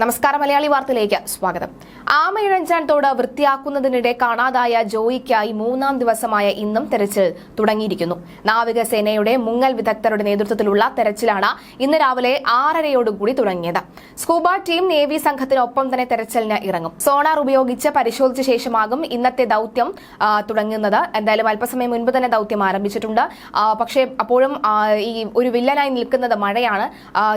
നമസ്കാരം. മലയാളി വാർത്തയിലേക്ക് സ്വാഗതം. ആമയിഴഞ്ചാൻ തോട് വൃത്തിയാക്കുന്നതിനിടെ കാണാതായ ജോയിക്കായി മൂന്നാം ദിവസമായ ഇന്നും തെരച്ചിൽ തുടങ്ങിയിരിക്കുന്നു. നാവികസേനയുടെ മുങ്ങൽ വിദഗ്ധരുടെ നേതൃത്വത്തിലുള്ള തെരച്ചിലാണ് ഇന്ന് രാവിലെ 6:30യോടുകൂടി തുടങ്ങിയത്. സ്കൂബ ടീം നേവി സംഘത്തിനൊപ്പം തന്നെ തെരച്ചിലിന് ഇറങ്ങും. സോണാർ ഉപയോഗിച്ച് പരിശോധിച്ച ശേഷമാകും ഇന്നത്തെ ദൌത്യം തുടങ്ങുന്നത്. എന്തായാലും അല്പസമയം മുൻപ് തന്നെ ദൌത്യം ആരംഭിച്ചിട്ടുണ്ട്. പക്ഷേ അപ്പോഴും ഈ ഒരു വില്ലനായി നിൽക്കുന്നത് മഴയാണ്.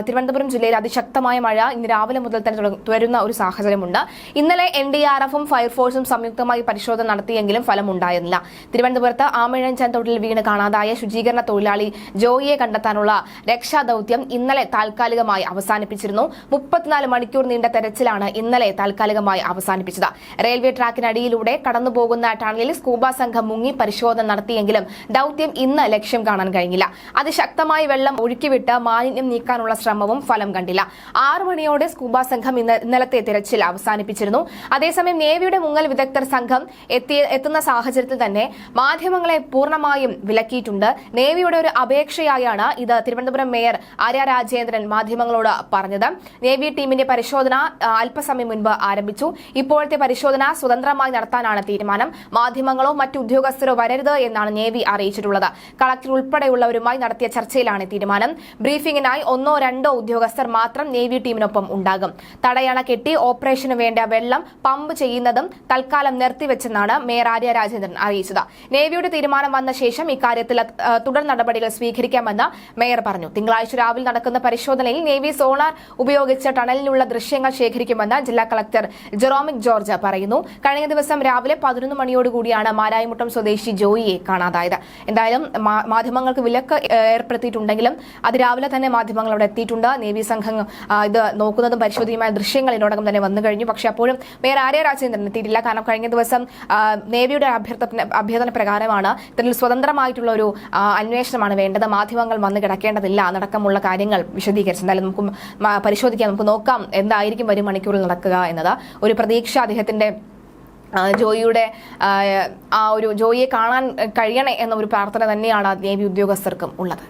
തിരുവനന്തപുരം ജില്ലയിൽ അതിശക്തമായ മഴ ഇന്ന് രാവിലെ മുതൽ തുടരുന്ന ഒരു സാഹചര്യമുണ്ട്. ഇന്നലെ NDRF-ഉം ഫയർഫോഴ്സും സംയുക്തമായി പരിശോധന നടത്തിയെങ്കിലും ഫലമുണ്ടായിരുന്നില്ല. തിരുവനന്തപുരത്ത് ആമയിഴഞ്ചാൻ തോട്ടിൽ വീണ് കാണാതായ ശുചീകരണ തൊഴിലാളി ജോയിയെ കണ്ടെത്താനുള്ള രക്ഷാദൌത്യം ഇന്നലെ താൽക്കാലികമായി അവസാനിപ്പിച്ചിരുന്നു. 34 മണിക്കൂർ നീണ്ട തെരച്ചിലാണ് ഇന്നലെ താൽക്കാലികമായി അവസാനിപ്പിച്ചത്. റെയിൽവേ ട്രാക്കിനടിയിലൂടെ കടന്നുപോകുന്ന ടണലിൽ സ്കൂബ സംഘം മുങ്ങി പരിശോധന നടത്തിയെങ്കിലും ദൌത്യം ഇന്ന് ലക്ഷ്യം കാണാൻ കഴിഞ്ഞില്ല. അതിശക്തമായി വെള്ളം ഒഴുക്കിവിട്ട് മാലിന്യം നീക്കാനുള്ള ശ്രമവും ഫലം കണ്ടില്ല. 6 മണിയോടെ സ്കൂബ സംഘം ഇന്നലത്തെ തിരച്ചിൽ അവസാനിപ്പിച്ചിരുന്നു. അതേസമയം നേവിയുടെ മുങ്ങൽ വിദഗ്ധർ സംഘം എത്തുന്ന സാഹചര്യത്തിൽ തന്നെ മാധ്യമങ്ങളെ പൂർണ്ണമായും വിലക്കിയിട്ടുണ്ട്. നേവിയുടെ ഒരു അപേക്ഷയായാണ് ഇത് തിരുവനന്തപുരം മേയർ ആര്യ രാജേന്ദ്രൻ മാധ്യമങ്ങളോട് പറഞ്ഞത്. നേവി ടീമിന്റെ പരിശോധന അല്പസമയം മുൻപ് ആരംഭിച്ചു. ഇപ്പോഴത്തെ പരിശോധന സ്വതന്ത്രമായി നടത്താനാണ് തീരുമാനം. മാധ്യമങ്ങളോ മറ്റു ഉദ്യോഗസ്ഥരോ വരരുത് എന്നാണ് നേവി അറിയിച്ചിട്ടുള്ളത്. കളക്ടർ ഉൾപ്പെടെയുള്ളവരുമായി നടത്തിയ ചർച്ചയിലാണ് തീരുമാനം. ബ്രീഫിംഗിനായി 1-2 ഉദ്യോഗസ്ഥർ മാത്രം നേവി ടീമിനൊപ്പം ഉണ്ടാകും. തടയണ കെട്ടി ഓപ്പറേഷന് വേണ്ട വെള്ളം പമ്പ് ചെയ്യുന്നതും തൽക്കാലം നിർത്തിവെച്ചെന്നാണ് മേയർ ആര്യ രാജേന്ദ്രൻ അറിയിച്ചത്. നേവിയുടെ തീരുമാനം വന്ന ശേഷം ഇക്കാര്യത്തിൽ തുടർ നടപടികൾ സ്വീകരിക്കാമെന്ന് മേയർ പറഞ്ഞു. തിങ്കളാഴ്ച രാവിലെ നടക്കുന്ന പരിശോധനയിൽ നേവി സോണാർ ഉപയോഗിച്ച് ടണലിലുള്ള ദൃശ്യങ്ങൾ ശേഖരിക്കുമെന്ന് ജില്ലാ കളക്ടർ ജെറോമിക് ജോർജ് പറയുന്നു. കഴിഞ്ഞ ദിവസം രാവിലെ 11 മണിയോടുകൂടിയാണ് മാരായിമുട്ടം സ്വദേശി ജോയിയെ കാണാതായത്. എന്തായാലും മാധ്യമങ്ങൾക്ക് വിലക്ക് ഏർപ്പെടുത്തിയിട്ടുണ്ടെങ്കിലും അതിരാവിലെ തന്നെ മാധ്യമങ്ങൾ അവിടെ എത്തിയിട്ടുണ്ട്. നേവി സംഘം ഇത് നോക്കുന്നതും പരിശോധനയുമായ ദൃശ്യങ്ങൾ ഇതിനോടകം തന്നെ വന്നു കഴിഞ്ഞു. പക്ഷേ അപ്പോഴും മേയർ ആര്യ രാജേന്ദ്രൻ എത്തിയിട്ടില്ല. കാരണം കഴിഞ്ഞ ദിവസം നേവിയുടെ അഭ്യർത്ഥന പ്രകാരമാണ് ഇതിൽ സ്വതന്ത്രമായിട്ടുള്ള ഒരു അന്വേഷണമാണ് വേണ്ടത്, മാധ്യമങ്ങൾ വന്ന് കിടക്കേണ്ടതില്ല എന്നടക്കമുള്ള കാര്യങ്ങൾ വിശദീകരിച്ചു. എന്തായാലും നമുക്ക് പരിശോധിക്കാം, നമുക്ക് നോക്കാം എന്തായിരിക്കും വരും മണിക്കൂറിൽ നടക്കുക എന്നത്. ഒരു പ്രതീക്ഷ അദ്ദേഹത്തിന്റെ ജോയിയുടെ ജോയിയെ കാണാൻ കഴിയണേ എന്ന ഒരു പ്രാർത്ഥന തന്നെയാണ് നേവി ഉദ്യോഗസ്ഥർക്കും ഉള്ളത്.